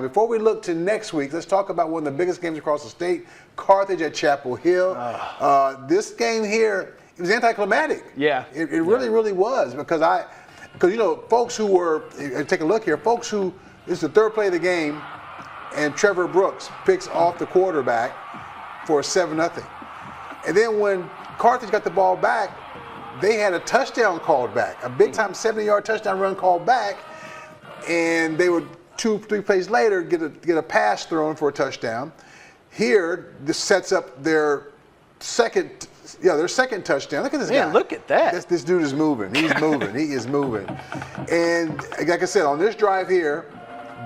Before we look to next week, let's talk about one of the biggest games across the state, Carthage at Chapel Hill. This game here, it was anticlimactic. Yeah. It really, really was because folks who were, take a look here, folks who, this is the third play of the game, and Trevor Brooks picks off the quarterback for a 7-0. And then when Carthage got the ball back, they had a touchdown called back, a big-time 70-yard touchdown run called back, and they would 2-3 plays later get a pass thrown for a touchdown. Here, this sets up their second touchdown. Look at this guy. Man, look at that. This dude is moving. He's moving. He is moving. And like I said, on this drive here,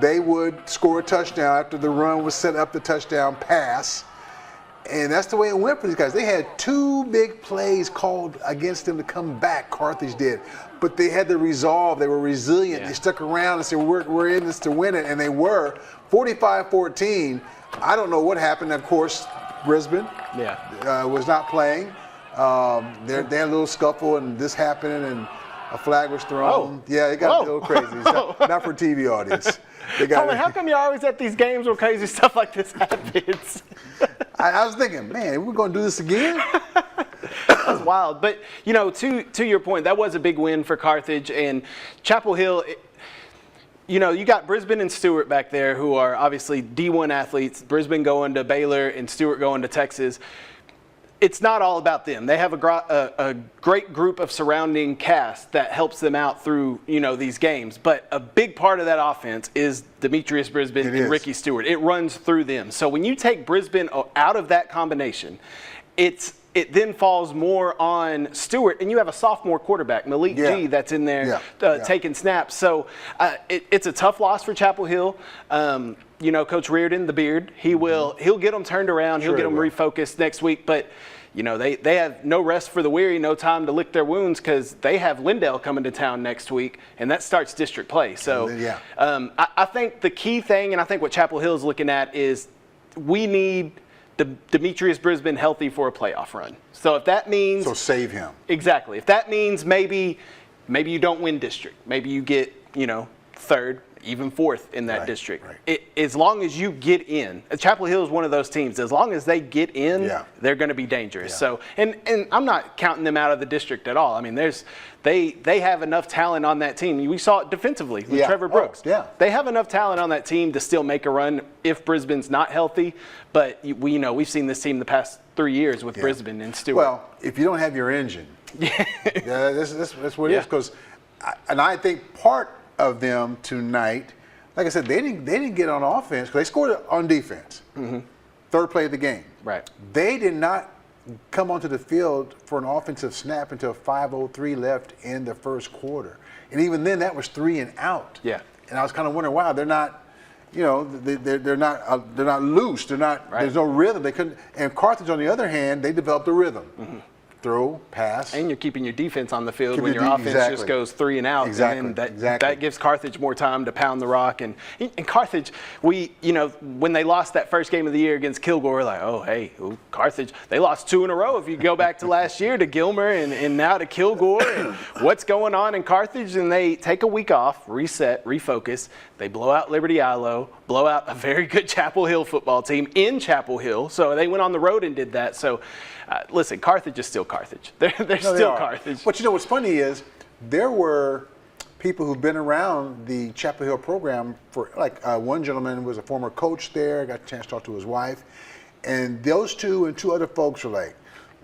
they would score a touchdown after the run was set up the touchdown pass. And that's the way it went for these guys. They had 2 big plays called against them to come back, Carthage did. But they had the resolve. They were resilient. Yeah. They stuck around and said, we're in this to win it. And they were. 45-14. I don't know what happened. Of course, Brisbane was not playing. They had a little scuffle, and this happened, and a flag was thrown. Yeah, it got a little crazy. Not for TV audience. Coleman, how come you're always at these games where crazy stuff like this happens? I was thinking, man, we're going to do this again? That's wild. But, to your point, that was a big win for Carthage. And Chapel Hill, you got Brisbane and Stewart back there who are obviously D1 athletes. Brisbane going to Baylor and Stewart going to Texas. It's not all about them. They have a great group of surrounding cast that helps them out through, these games. But a big part of that offense is Demetrius Brisbane and Ricky Stewart. It runs through them. So when you take Brisbane out of that combination, it then falls more on Stewart, and you have a sophomore quarterback, Malik G, that's in there taking snaps. So it's a tough loss for Chapel Hill. Coach Reardon, the Beard, he'll get them turned around. He'll get them refocused next week. But, they have no rest for the weary, no time to lick their wounds because they have Lindale coming to town next week, and that starts district play. So I think the key thing, and I think what Chapel Hill is looking at is we need Demetrius Brisbane healthy for a playoff run. So if that means... So save him. Exactly. If that means maybe you don't win district. Maybe you get, third, even fourth in that district. Right. As long as you get in, Chapel Hill is one of those teams. As long as they get in, they're going to be dangerous. Yeah. So, and I'm not counting them out of the district at all. I mean, they have enough talent on that team. We saw it defensively with Trevor Brooks. They have enough talent on that team to still make a run if Brisbane's not healthy. But we've seen this team the past 3 years with Brisbane and Stewart. Well, if you don't have your engine, that's what it is. Because, I think part of them tonight, like I said, they didn't get on offense because they scored on defense. Mm-hmm. Third play of the game. Right. They did not come onto the field for an offensive snap until 5:03 left in the first quarter, and even then that was 3 and out. Yeah. And I was kind of wondering, wow, they're not, they're not loose. They're not. Right. There's no rhythm. They couldn't. And Carthage, on the other hand, they developed a rhythm. Mm-hmm. Throw, pass. And you're keeping your defense on the field when your offense just goes 3 and out. Exactly. And that gives Carthage more time to pound the rock. And Carthage, when they lost that first game of the year against Kilgore, we're like, Carthage, they lost 2 in a row. If you go back to last year to Gilmer and now to Kilgore, and what's going on in Carthage? And they take a week off, reset, refocus. They blow out Liberty Ilo, blow out a very good Chapel Hill football team in Chapel Hill. So they went on the road and did that. So, listen, Carthage is still Carthage. They're still Carthage. But what's funny is there were people who've been around the Chapel Hill program for, one gentleman was a former coach there, got a chance to talk to his wife, and those 2 and 2 other folks were like,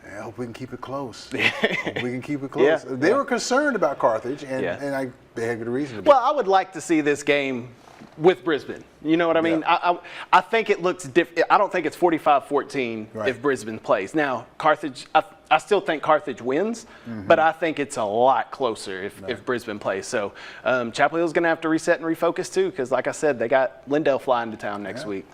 I hope we can keep it close. Hope we can keep it close. They were concerned about Carthage, and they had good reason to be. Well, I would like to see this game with Brisbane. You know what I mean? I think it looks different. I don't think it's 45-14 if Brisbane plays. Now, Carthage, I still think Carthage wins, but I think it's a lot closer if Brisbane plays. So Chapel Hill's going to have to reset and refocus too because, like I said, they got Lindale flying to town next week.